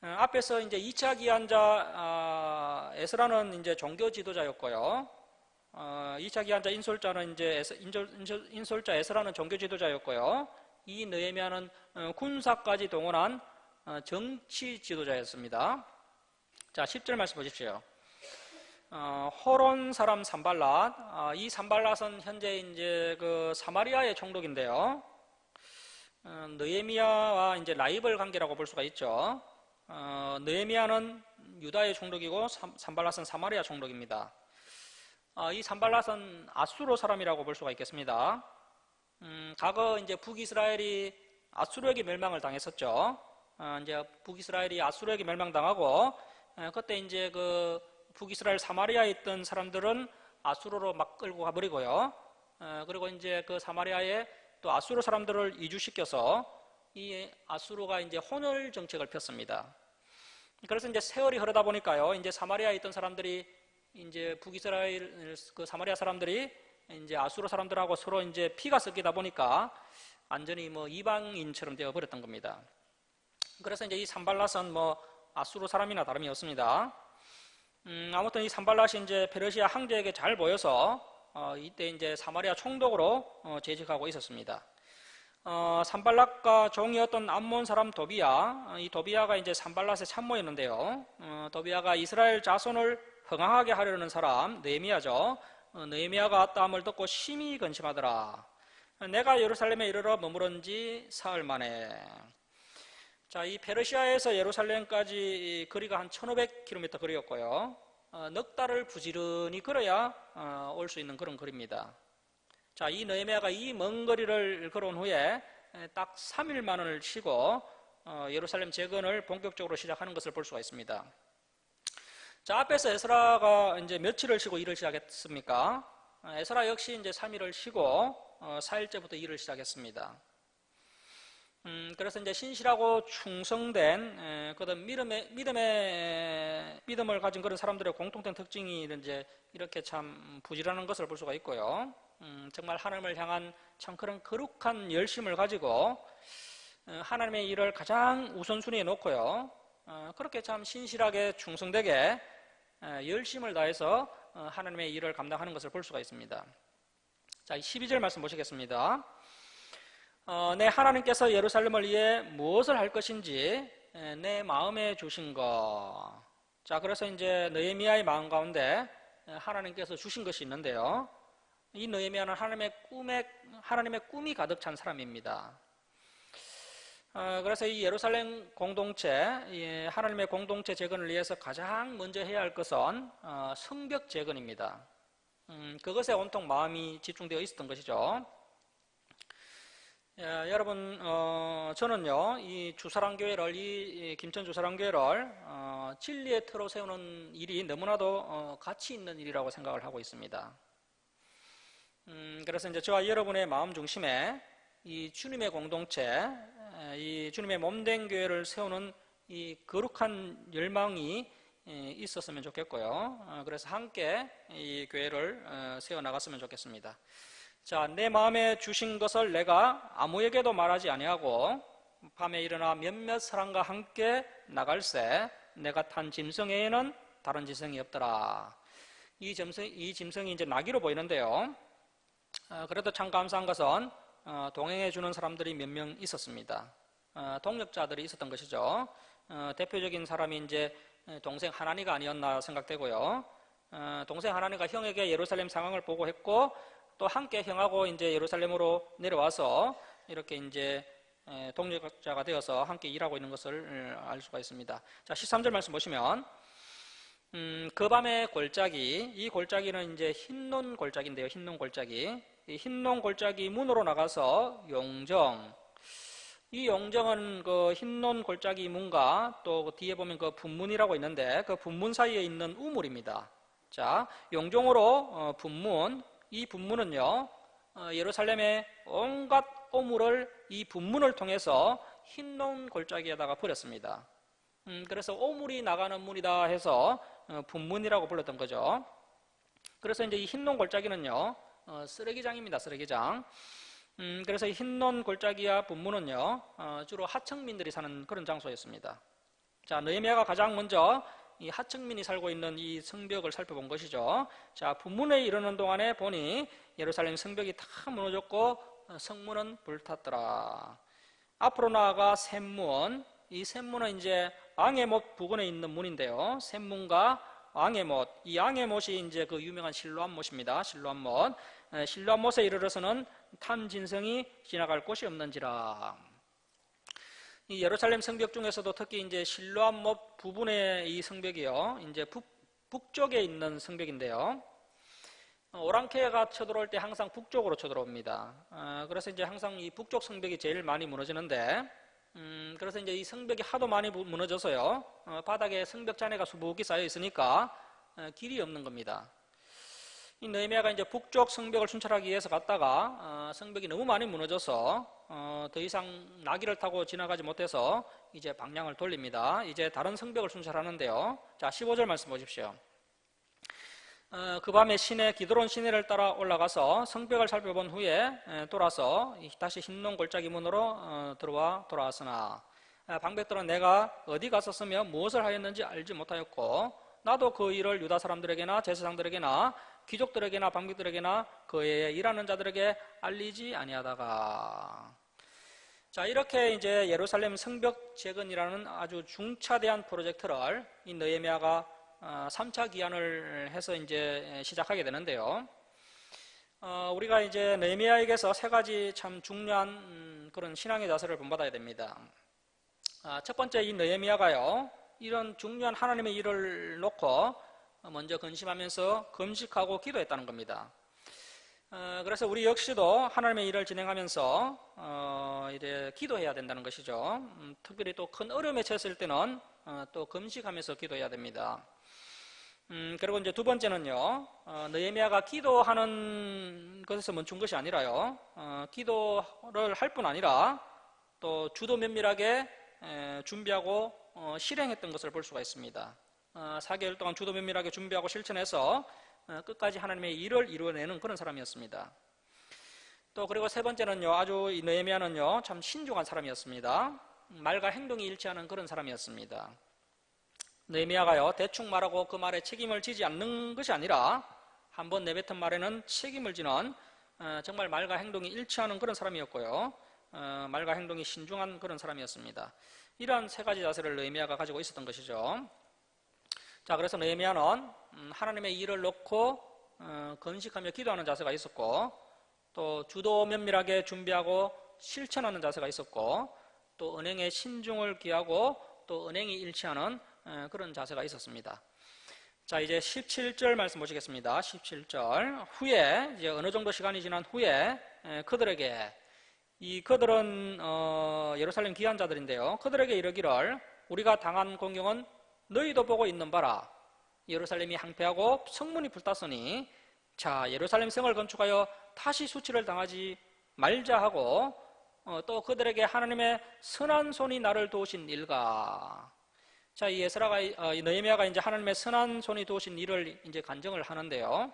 앞에서 이제 2차 기한자 에스라는 이제 종교 지도자였고요. 2차 기한자 인솔자는 이제 인솔자 에스라는 종교 지도자였고요. 이 느헤미야는 군사까지 동원한 정치 지도자였습니다. 자, 10절 말씀 보십시오. 호론 사람 산발랏, 이 산발랏은 현재 이제 그 사마리아의 총독인데요. 느헤미야와 이제 라이벌 관계라고 볼 수가 있죠. 느헤미야는 유다의 총독이고 산발랏은 사마리아 총독입니다. 이 산발랏은 아수르 사람이라고 볼 수가 있겠습니다. 과거 이제 북이스라엘이 아수르에게 멸망을 당했었죠. 이제 북이스라엘이 아수르에게 멸망당하고 그때 이제 그 북이스라엘 사마리아에 있던 사람들은 아수르로 막 끌고 가버리고요. 그리고 이제 그 사마리아에 또 아수르 사람들을 이주시켜서 이 아수르가 이제 혼혈 정책을 폈습니다. 그래서 이제 세월이 흐르다 보니까요, 이제 사마리아에 있던 사람들이 이제 북이스라엘 그 사마리아 사람들이 이제 아수르 사람들하고 서로 이제 피가 섞이다 보니까 완전히 뭐 이방인처럼 되어 버렸던 겁니다. 그래서 이제 이 산발랏은 뭐 아수르 사람이나 다름이 없습니다. 아무튼 이 산발랏이 이제 페르시아 황제에게 잘 보여서 이때 이제 사마리아 총독으로 재직하고 있었습니다. 산발랏과 종이었던 암몬 사람 도비야, 이 도비야가 이제 산발랏의 참모였는데요. 도비야가 이스라엘 자손을 흥황하게 하려는 사람 느헤미야죠. 느헤미야가 땀을 듣고 심히 근심하더라. 내가 예루살렘에 이르러 머무른 지 사흘 만에. 자, 이 페르시아에서 예루살렘까지 거리가 한 1500km 거리였고요. 넉 달을 부지런히 걸어야 올 수 있는 그런 거리입니다. 자, 이 느헤미야가 이 먼 거리를 걸어온 후에 딱 3일만을 쉬고 예루살렘 재건을 본격적으로 시작하는 것을 볼 수가 있습니다. 자, 앞에서 에스라가 이제 며칠을 쉬고 일을 시작했습니까? 에스라 역시 이제 3일을 쉬고 4일째부터 일을 시작했습니다. 그래서 이제 신실하고 충성된 그런 믿음을 가진 그런 사람들의 공통된 특징이 이제 이렇게 참 부지런한 것을 볼 수가 있고요. 정말 하나님을 향한 참 그런 거룩한 열심을 가지고 하나님의 일을 가장 우선순위에 놓고요. 그렇게 참 신실하게 충성되게 열심을 다해서 하나님의 일을 감당하는 것을 볼 수가 있습니다. 자, 12절 말씀 보시겠습니다. 내 하나님께서 예루살렘을 위해 무엇을 할 것인지 내 마음에 주신 것. 자, 그래서 이제 느헤미야의 마음 가운데 하나님께서 주신 것이 있는데요. 이 느헤미야는 하나님의 꿈이 가득 찬 사람입니다. 그래서 이 예루살렘 공동체, 하나님의 공동체 재건을 위해서 가장 먼저 해야 할 것은 성벽 재건입니다. 그것에 온통 마음이 집중되어 있었던 것이죠. 여러분, 저는요, 이 주사랑교회를, 이 김천 주사랑교회를 진리의 터로 세우는 일이 너무나도 가치 있는 일이라고 생각을 하고 있습니다. 그래서 이제 저와 여러분의 마음 중심에 이 주님의 공동체, 이 주님의 몸된 교회를 세우는 이 거룩한 열망이 있었으면 좋겠고요. 그래서 함께 이 교회를 세워 나갔으면 좋겠습니다. 자, 내 마음에 주신 것을 내가 아무에게도 말하지 아니하고 밤에 일어나 몇몇 사람과 함께 나갈새 내가 탄 짐승 외에는 다른 짐승이 없더라. 이 짐승이 이제 나귀로 보이는데요. 그래도 참 감사한 것은 동행해 주는 사람들이 몇 명 있었습니다. 동력자들이 있었던 것이죠. 대표적인 사람이 이제 동생 하나니가 아니었나 생각되고요. 동생 하나니가 형에게 예루살렘 상황을 보고했고 또 함께 형하고 이제 예루살렘으로 내려와서 이렇게 이제 동력자가 되어서 함께 일하고 있는 것을 알 수가 있습니다. 자, 13절 말씀 보시면 그 밤의 골짜기, 이 골짜기는 이제 흰논 골짜기인데요. 흰논 골짜기. 이 흰논 골짜기 문으로 나가서 용정. 이 용정은 그 흰논 골짜기 문과 또 뒤에 보면 그 분문이라고 있는데 그 분문 사이에 있는 우물입니다. 자, 용종으로 분문, 이 분문은요, 예루살렘의 온갖 오물을 이 분문을 통해서 흰논 골짜기에다가 버렸습니다. 그래서 오물이 나가는 문이다 해서 분문이라고 불렀던 거죠. 그래서 이제 이 흰논 골짜기는요, 쓰레기장입니다. 쓰레기장. 그래서 이 흰논 골짜기와 분문은요, 주로 하층민들이 사는 그런 장소였습니다. 자, 느헤미야가 가장 먼저 이 하층민이 살고 있는 이 성벽을 살펴본 것이죠. 자, 분문에 이르는 동안에 보니 예루살렘 성벽이 다 무너졌고 성문은 불탔더라. 앞으로 나아가 샘문, 이 샘문은 이제 앙해못 부근에 있는 문인데요. 샘문과 앙해못, 이 앙해못이 이제 그 유명한 실로암못입니다. 실로암못. 실로암못에 이르러서는 탐진성이 지나갈 곳이 없는지라. 이 예루살렘 성벽 중에서도 특히 이제 실로암못 부분의 이 성벽이요, 이제 북쪽에 있는 성벽인데요. 오랑캐가 쳐들어올 때 항상 북쪽으로 쳐들어옵니다. 그래서 이제 항상 이 북쪽 성벽이 제일 많이 무너지는데, 그래서 이제 이 성벽이 하도 많이 무너져서요, 바닥에 성벽 잔해가 수북이 쌓여 있으니까 길이 없는 겁니다. 이 느헤미야가 이제 북쪽 성벽을 순찰하기 위해서 갔다가 성벽이 너무 많이 무너져서 더 이상 나귀를 타고 지나가지 못해서 이제 방향을 돌립니다. 이제 다른 성벽을 순찰하는데요. 자, 15절 말씀 보십시오. 그 밤에 시내 기드론 시내를 따라 올라가서 성벽을 살펴본 후에 돌아서 다시 흰논 골짜기 문으로 돌아왔으나 방백들은 내가 어디 갔었으며 무엇을 하였는지 알지 못하였고 나도 그 일을 유다 사람들에게나 제사장들에게나 귀족들에게나 방백들에게나 그의 일하는 자들에게 알리지 아니하다가. 자, 이렇게 이제 예루살렘 성벽 재건이라는 아주 중차대한 프로젝트를 이 느헤미야가 3차 기한을 해서 이제 시작하게 되는데요. 우리가 이제 느헤미야에게서 세 가지 참 중요한 그런 신앙의 자세를 본받아야 됩니다. 첫 번째, 이 느헤미야가요, 이런 중요한 하나님의 일을 놓고 먼저 근심하면서 금식하고 기도했다는 겁니다. 그래서 우리 역시도 하나님의 일을 진행하면서 이제 기도해야 된다는 것이죠. 특별히 또 큰 어려움에 처했을 때는 또 금식하면서 기도해야 됩니다. 그리고 이제 두 번째는요, 느헤미야가 기도하는 것에서 멈춘 것이 아니라요, 기도를 할 뿐 아니라 또 주도 면밀하게 준비하고 실행했던 것을 볼 수가 있습니다. 4개월 동안 주도 면밀하게 준비하고 실천해서 끝까지 하나님의 일을 이루어내는 그런 사람이었습니다. 또 그리고 세 번째는요, 아주 이 느헤미야는요, 참 신중한 사람이었습니다. 말과 행동이 일치하는 그런 사람이었습니다. 느헤미야가요, 대충 말하고 그 말에 책임을 지지 않는 것이 아니라 한번 내뱉은 말에는 책임을 지는 정말 말과 행동이 일치하는 그런 사람이었고요, 말과 행동이 신중한 그런 사람이었습니다. 이러한 세 가지 자세를 느헤미야가 가지고 있었던 것이죠. 자, 그래서 느헤미야는 하나님의 일을 놓고 건식하며 기도하는 자세가 있었고, 또 주도 면밀하게 준비하고 실천하는 자세가 있었고, 또 은행의 신중을 기하고 또 은행이 일치하는 그런 자세가 있었습니다. 자, 이제 17절 말씀 보시겠습니다. 17절 후에 이제 어느 정도 시간이 지난 후에 그들에게, 이 그들은 예루살렘 귀환자들인데요, 그들에게 이르기를 우리가 당한 공경은 너희도 보고 있는 바라. 예루살렘이 항폐하고 성문이 불탔으니 자, 예루살렘 성을 건축하여 다시 수치를 당하지 말자 하고 또 그들에게 하나님의 선한 손이 나를 도우신 일과. 자, 이 느헤미야가 이제 하나님의 선한 손이 도우신 일을 이제 간증을 하는데요.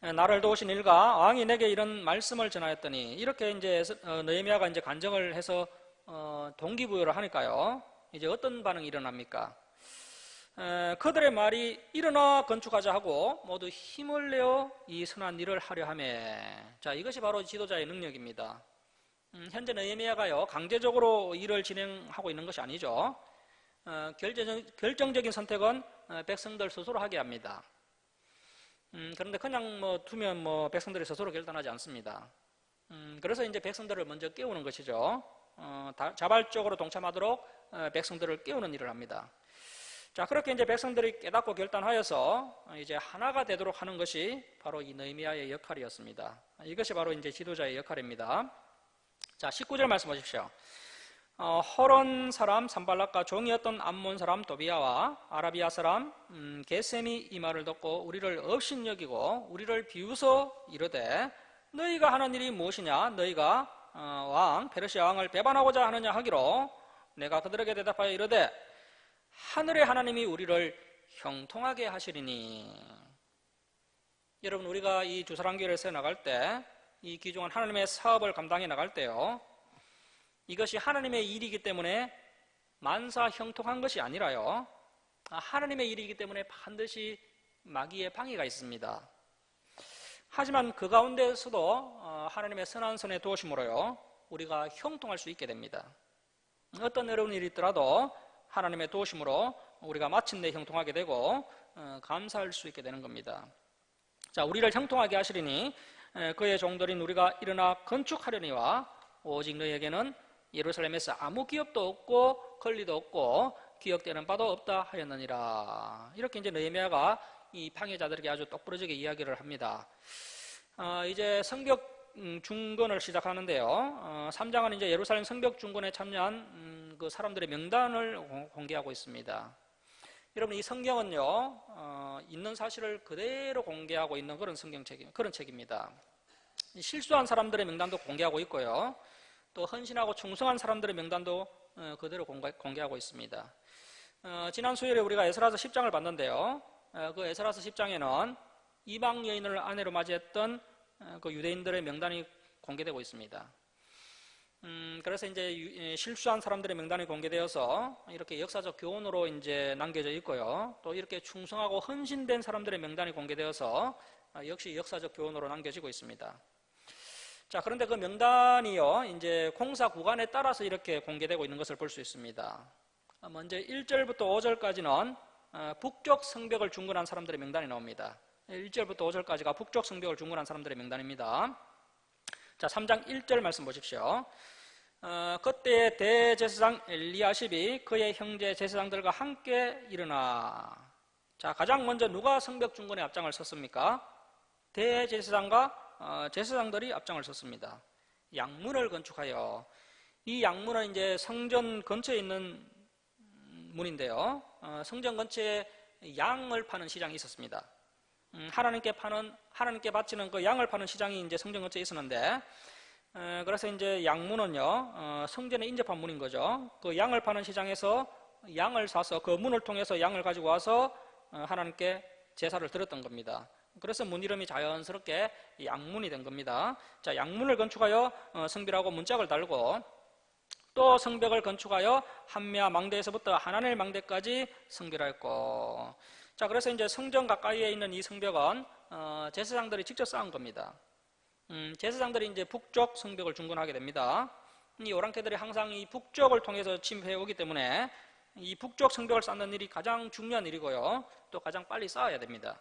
나를 도우신 일과 왕이 내게 이런 말씀을 전하였더니, 이렇게 이제 느헤미야가 이제 간증을 해서 동기부여를 하니까요, 이제 어떤 반응이 일어납니까? 그들의 말이 일어나 건축하자 하고 모두 힘을 내어 이 선한 일을 하려 하매. 자, 이것이 바로 지도자의 능력입니다. 현재 느헤미야가요, 강제적으로 일을 진행하고 있는 것이 아니죠. 결정적인 선택은 백성들 스스로 하게 합니다. 그런데 그냥 두면 백성들이 스스로 결단하지 않습니다. 그래서 이제 백성들을 먼저 깨우는 것이죠. 자발적으로 동참하도록 백성들을 깨우는 일을 합니다. 자, 그렇게 이제 백성들이 깨닫고 결단하여서 이제 하나가 되도록 하는 것이 바로 이 느헤미야의 역할이었습니다. 이것이 바로 이제 지도자의 역할입니다. 자, 19절 말씀 보십시오. 호론 사람 산발락과 종이었던 암몬 사람 도비아와 아라비아 사람 게셈이 이 말을 듣고 우리를 업신여기고 우리를 비웃어 이르되 너희가 하는 일이 무엇이냐? 너희가 왕 페르시아 왕을 배반하고자 하느냐 하기로 내가 그들에게 대답하여 이르되 하늘의 하나님이 우리를 형통하게 하시리니. 여러분, 우리가 이 주사랑교회를 세워 나갈 때, 이 귀중한 하나님의 사업을 감당해 나갈 때요, 이것이 하나님의 일이기 때문에 만사 형통한 것이 아니라요, 하나님의 일이기 때문에 반드시 마귀의 방해가 있습니다. 하지만 그 가운데서도 하나님의 선한 손에 도우심으로요, 우리가 형통할 수 있게 됩니다. 어떤 어려운 일이 있더라도 하나님의 도우심으로 우리가 마침내 형통하게 되고 감사할 수 있게 되는 겁니다. 자, 우리를 형통하게 하시리니 그의 종들인 우리가 일어나 건축하려니와 오직 너희에게는 예루살렘에서 아무 기업도 없고 권리도 없고 기억되는 바도 없다 하였느니라. 이렇게 이제 느헤미야가 이 방해자들에게 아주 똑부러지게 이야기를 합니다. 이제 성벽 중건을 시작하는데요. 3장은 이제 예루살렘 성벽 중건에 참여한 그 사람들의 명단을 공개하고 있습니다. 여러분, 이 성경은요, 있는 사실을 그대로 공개하고 있는 그런 그런 책입니다. 실수한 사람들의 명단도 공개하고 있고요, 또 헌신하고 충성한 사람들의 명단도 그대로 공개하고 있습니다. 지난 수요일에 우리가 에스라서 10장을 봤는데요, 그 에스라서 10장에는 이방 여인을 아내로 맞이했던 그 유대인들의 명단이 공개되고 있습니다. 그래서 이제 실수한 사람들의 명단이 공개되어서 이렇게 역사적 교훈으로 이제 남겨져 있고요, 또 이렇게 충성하고 헌신된 사람들의 명단이 공개되어서 역시 역사적 교훈으로 남겨지고 있습니다. 자, 그런데 그 명단이요, 이제 공사 구간에 따라서 이렇게 공개되고 있는 것을 볼 수 있습니다. 먼저 1절부터 5절까지는 북쪽 성벽을 중건한 사람들의 명단이 나옵니다. 1절부터 5절까지가 북쪽 성벽을 중건한 사람들의 명단입니다. 자, 3장 1절 말씀 보십시오. 그때의 대제사장 엘리야십이 그의 형제 제사장들과 함께 일어나. 자, 가장 먼저 누가 성벽 중건에 앞장을 섰습니까? 대제사장과 제사장들이 앞장을 섰습니다. 양문을 건축하여, 이 양문은 이제 성전 근처에 있는 문인데요, 성전 근처에 양을 파는 시장이 있었습니다. 하나님께 바치는 그 양을 파는 시장이 이제 성전 근처에 있었는데, 그래서 이제 양문은요, 성전에 인접한 문인 거죠. 그 양을 파는 시장에서 양을 사서 그 문을 통해서 양을 가지고 와서 하나님께 제사를 드렸던 겁니다. 그래서 문 이름이 자연스럽게 양문이 된 겁니다. 자, 양문을 건축하여 성벽하고 문짝을 달고, 또 성벽을 건축하여 한미아 망대에서부터 하나넬 망대까지 성별하였고. 자, 그래서 이제 성전 가까이에 있는 이 성벽은 제사장들이 직접 쌓은 겁니다. 제사장들이 이제 북쪽 성벽을 중건하게 됩니다. 이 오랑캐들이 항상 이 북쪽을 통해서 침입해 오기 때문에 이 북쪽 성벽을 쌓는 일이 가장 중요한 일이고요, 또 가장 빨리 쌓아야 됩니다.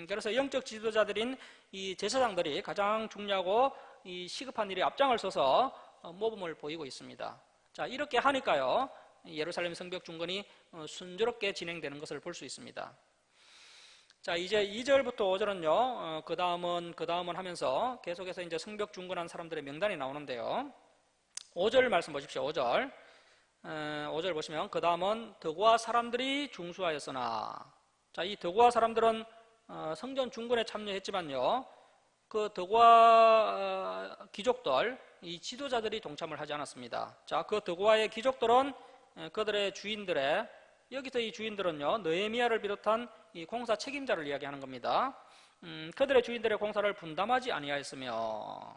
그래서 영적 지도자들인 이 제사장들이 가장 중요하고 이 시급한 일에 앞장을 서서 모범을 보이고 있습니다. 자, 이렇게 하니까요, 예루살렘 성벽 중건이 순조롭게 진행되는 것을 볼 수 있습니다. 자, 이제 2절부터 5절은요, 그 다음은 하면서 계속해서 이제 성벽 중건한 사람들의 명단이 나오는데요, 5절 말씀 보십시오. 5절 보시면 그 다음은 드고아 사람들이 중수하였으나. 자, 이 드고아 사람들은 성전 중건에 참여했지만요, 그 드고아 귀족들, 이 지도자들이 동참을 하지 않았습니다. 자, 그 드고아의 귀족들은 그들의 주인들의, 여기서 이 주인들은요, 느헤미야를 비롯한 이 공사 책임자를 이야기하는 겁니다. 그들의 주인들의 공사를 분담하지 아니하였으며.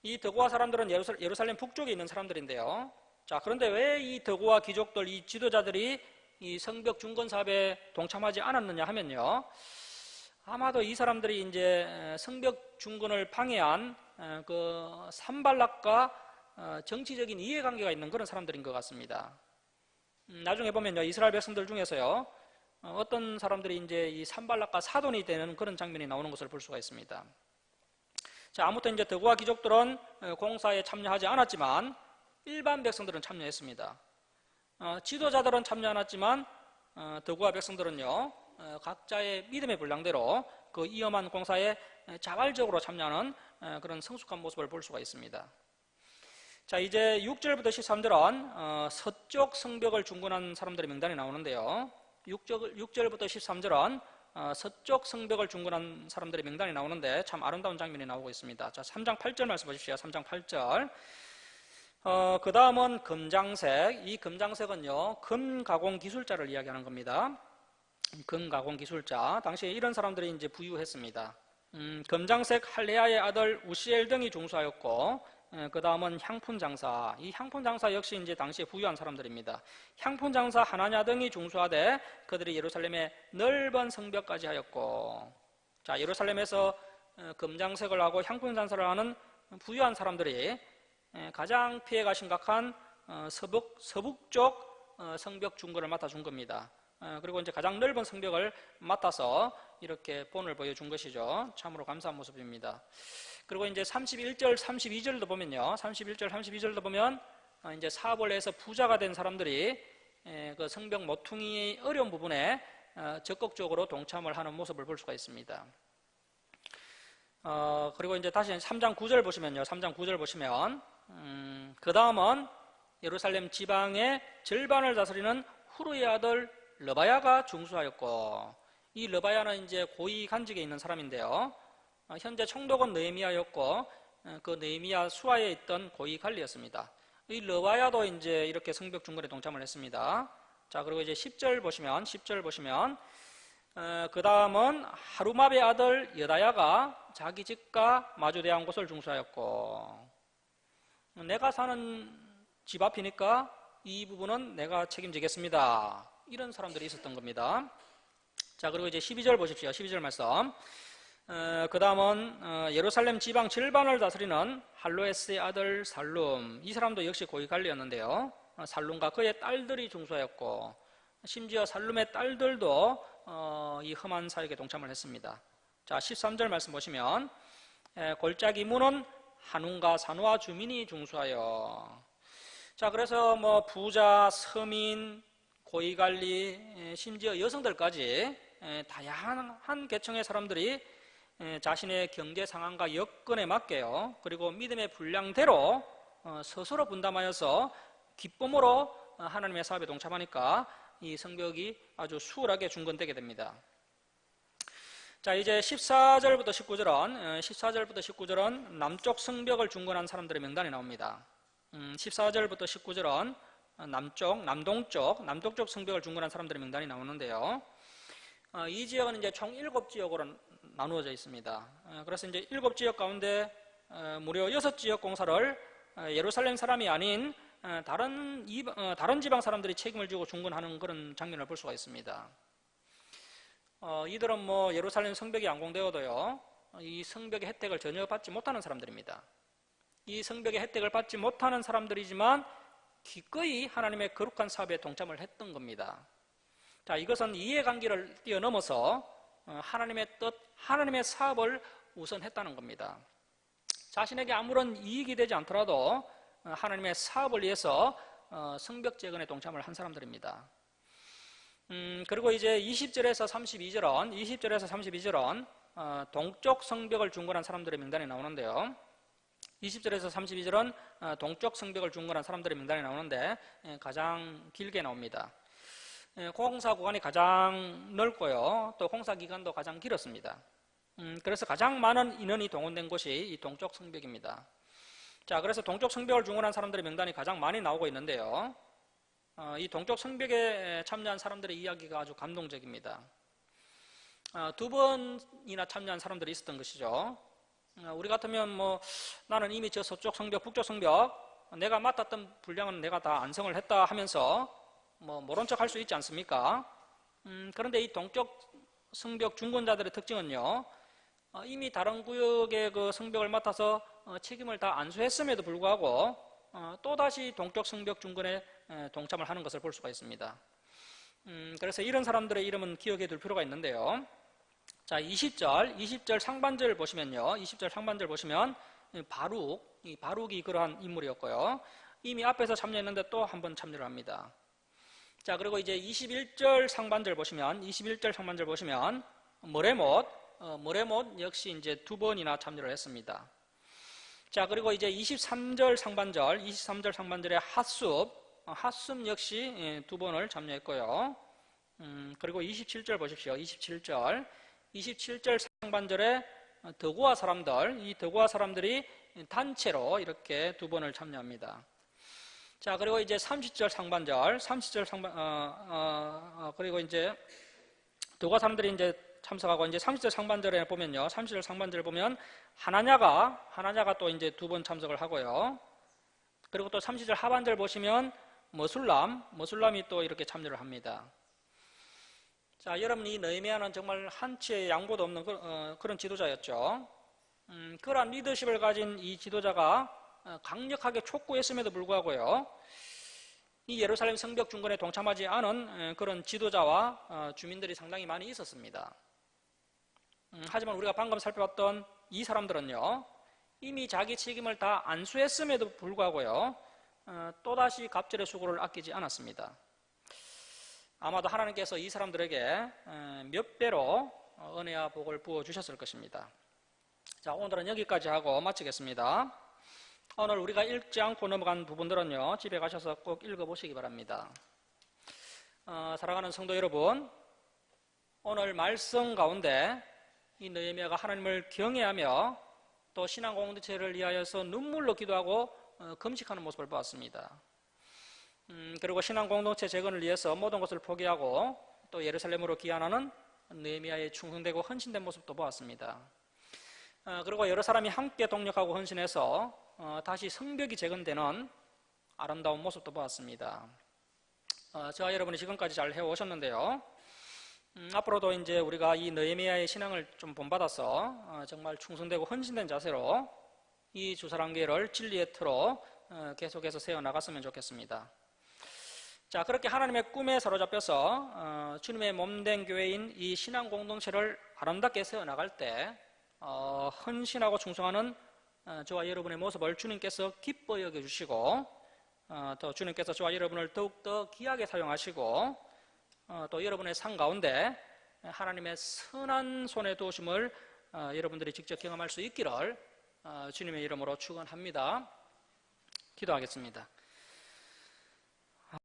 이 드고아 사람들은 예루살렘 북쪽에 있는 사람들인데요, 자, 그런데 왜 이 드고아 귀족들, 이 지도자들이 이 성벽 중건 사업에 동참하지 않았느냐 하면요, 아마도 이 사람들이 이제 성벽 중건을 방해한 그 산발락과 정치적인 이해관계가 있는 그런 사람들인 것 같습니다. 나중에 보면요, 이스라엘 백성들 중에서요, 어떤 사람들이 이제 이 산발락과 사돈이 되는 그런 장면이 나오는 것을 볼 수가 있습니다. 자, 아무튼 이제 드고아 귀족들은 공사에 참여하지 않았지만 일반 백성들은 참여했습니다. 지도자들은 참여 안 했지만 드고아 백성들은요, 각자의 믿음의 분량대로 그 위험한 공사에 자발적으로 참여하는 그런 성숙한 모습을 볼 수가 있습니다. 자, 이제 6절부터 13절은 서쪽 성벽을 중건한 사람들의 명단이 나오는데요. 6절부터 13절은 서쪽 성벽을 중건한 사람들의 명단이 나오는데 참 아름다운 장면이 나오고 있습니다. 자, 3장 8절 말씀 보십시오. 3장 8절. 그 다음은 금장색. 이 금장색은요, 금 가공 기술자를 이야기하는 겁니다. 금 가공 기술자. 당시에 이런 사람들이 이제 부유했습니다. 금장색 할레아의 아들 우시엘 등이 중수하였고, 그 다음은 향품 장사. 이 향품 장사 역시 이제 당시에 부유한 사람들입니다. 향품 장사 하나냐 등이 중수하되 그들이 예루살렘의 넓은 성벽까지 하였고, 자, 예루살렘에서 금장색을 하고 향품 장사를 하는 부유한 사람들이 가장 피해가 심각한 서북쪽 성벽 중건을 맡아준 겁니다. 그리고 이제 가장 넓은 성벽을 맡아서 이렇게 본을 보여준 것이죠. 참으로 감사한 모습입니다. 그리고 이제 31절, 32절도 보면요. 31절, 32절도 보면 이제 사업을 해서 부자가 된 사람들이 그 성벽 모퉁이의 어려운 부분에 적극적으로 동참을 하는 모습을 볼 수가 있습니다. 그리고 이제 다시 3장 9절 보시면요. 3장 9절 보시면 그 다음은 예루살렘 지방의 절반을 다스리는 후르의 아들 르바야가 중수하였고, 이 르바야는 이제 고위 간직에 있는 사람인데요. 현재 총독은 느헤미야였고, 그 느헤미야 수하에 있던 고위 관리였습니다. 이 르바야도 이제 이렇게 성벽 중건에 동참을 했습니다. 자, 그리고 이제 10절 보시면 그 다음은 하루마베 아들 여다야가 자기 집과 마주대한 곳을 중수하였고, 내가 사는 집 앞이니까 이 부분은 내가 책임지겠습니다. 이런 사람들이 있었던 겁니다. 자, 그리고 이제 12절 보십시오. 12절 말씀. 그 다음은 예루살렘 지방 절반을 다스리는 할로에스의 아들 살룸. 이 사람도 역시 고위 관리였는데요. 살룸과 그의 딸들이 중수하였고, 심지어 살룸의 딸들도 이 험한 사역에 동참을 했습니다. 자, 13절 말씀 보시면 골짜기 문은 한운과 산호와 주민이 중수하여. 자, 그래서 뭐 부자, 서민, 고위관리, 심지어 여성들까지 다양한 계층의 사람들이 자신의 경제 상황과 여건에 맞게요, 그리고 믿음의 분량대로 스스로 분담하여서 기쁨으로 하나님의 사업에 동참하니까 이 성벽이 아주 수월하게 중건되게 됩니다. 자, 이제 14절부터 19절은 남쪽 성벽을 중건한 사람들의 명단이 나옵니다. 14절부터 19절은 남동쪽 성벽을 중건한 사람들의 명단이 나오는데요. 이 지역은 이제 총 7지역으로 나누어져 있습니다. 그래서 이제 7지역 가운데 무려 6지역 공사를 예루살렘 사람이 아닌 다른 지방 사람들이 책임을 지고 중건하는 그런 장면을 볼 수가 있습니다. 이들은 뭐 예루살렘 성벽이 완공되어도요, 이 성벽의 혜택을 전혀 받지 못하는 사람들입니다. 이 성벽의 혜택을 받지 못하는 사람들이지만 기꺼이 하나님의 거룩한 사업에 동참을 했던 겁니다. 자, 이것은 이해관계를 뛰어넘어서 하나님의 뜻, 하나님의 사업을 우선했다는 겁니다. 자신에게 아무런 이익이 되지 않더라도 하나님의 사업을 위해서 성벽 재건에 동참을 한 사람들입니다. 그리고 이제 20절에서 32절은 동쪽 성벽을 중건한 사람들의 명단이 나오는데요. 20절에서 32절은 동쪽 성벽을 중건한 사람들의 명단이 나오는데 가장 길게 나옵니다. 공사 구간이 가장 넓고요, 또 공사 기간도 가장 길었습니다. 그래서 가장 많은 인원이 동원된 곳이 이 동쪽 성벽입니다. 자, 그래서 동쪽 성벽을 중건한 사람들의 명단이 가장 많이 나오고 있는데요. 이 동쪽 성벽에 참여한 사람들의 이야기가 아주 감동적입니다. 2번이나 참여한 사람들이 있었던 것이죠. 우리 같으면 뭐 나는 이미 저 서쪽 성벽, 북쪽 성벽 내가 맡았던 분량은 내가 다 완성을 했다 하면서 뭐 모른 척 할 수 있지 않습니까? 그런데 이 동쪽 성벽 중건자들의 특징은요, 이미 다른 구역의 그 성벽을 맡아서 책임을 다 안수했음에도 불구하고 또다시 동쪽 성벽 중건에 동참을 하는 것을 볼 수가 있습니다. 그래서 이런 사람들의 이름은 기억해 둘 필요가 있는데요. 자, 20절 상반절 보시면요. 20절 상반절 보시면 바룩이 그러한 인물이었고요. 이미 앞에서 참여했는데 또 한 번 참여를 합니다. 자, 그리고 이제 21절 상반절 보시면 머레못 역시 이제 2번이나 참여를 했습니다. 자, 그리고 이제 23절 상반절의 핫숲 역시 2번을 참여했고요. 그리고 27절 보십시오. 27절 상반절에 더고아 사람들, 이 더고아 사람들이 단체로 이렇게 2번을 참여합니다. 자, 그리고 이제 30절 상반절, 그리고 이제 더고아 사람들이 이제 참석하고, 이제 30절 상반절에 보면요. 30절 상반절에 보면 하나냐가 또 이제 2번 참석을 하고요. 그리고 또 30절 하반절 보시면 머술람이 또 이렇게 참여를 합니다. 자, 여러분, 이 느헤미야는 정말 한치의 양보도 없는 그런 지도자였죠. 그러한 리더십을 가진 이 지도자가 강력하게 촉구했음에도 불구하고요, 이 예루살렘 성벽 중건에 동참하지 않은 그런 지도자와 주민들이 상당히 많이 있었습니다. 하지만 우리가 방금 살펴봤던 이 사람들은요, 이미 자기 책임을 다 안수했음에도 불구하고요, 또다시 갑절의 수고를 아끼지 않았습니다. 아마도 하나님께서 이 사람들에게 몇 배로 은혜와 복을 부어주셨을 것입니다. 자, 오늘은 여기까지 하고 마치겠습니다. 오늘 우리가 읽지 않고 넘어간 부분들은요, 집에 가셔서 꼭 읽어보시기 바랍니다. 사랑하는 성도 여러분, 오늘 말씀 가운데 이 느헤미야가 하나님을 경외하며 또 신앙 공동체를 위하여서 눈물로 기도하고 금식하는 모습을 보았습니다. 그리고 신앙 공동체 재건을 위해서 모든 것을 포기하고 또 예루살렘으로 귀환하는 느헤미야의 충성되고 헌신된 모습도 보았습니다. 그리고 여러 사람이 함께 동력하고 헌신해서 다시 성벽이 재건되는 아름다운 모습도 보았습니다. 저와 여러분이 지금까지 잘 해오셨는데요. 앞으로도 이제 우리가 이 느헤미야의 신앙을 좀 본받아서 정말 충성되고 헌신된 자세로 이 주사랑교회를 진리의 틀로 계속해서 세워나갔으면 좋겠습니다. 자, 그렇게 하나님의 꿈에 사로잡혀서 주님의 몸된 교회인 이 신앙 공동체를 아름답게 세워나갈 때 헌신하고 충성하는 저와 여러분의 모습을 주님께서 기뻐 여겨주시고 또 주님께서 저와 여러분을 더욱더 귀하게 사용하시고 또 여러분의 삶 가운데 하나님의 선한 손에 도우심을 여러분들이 직접 경험할 수 있기를 주님의 이름으로 축원합니다. 기도하겠습니다.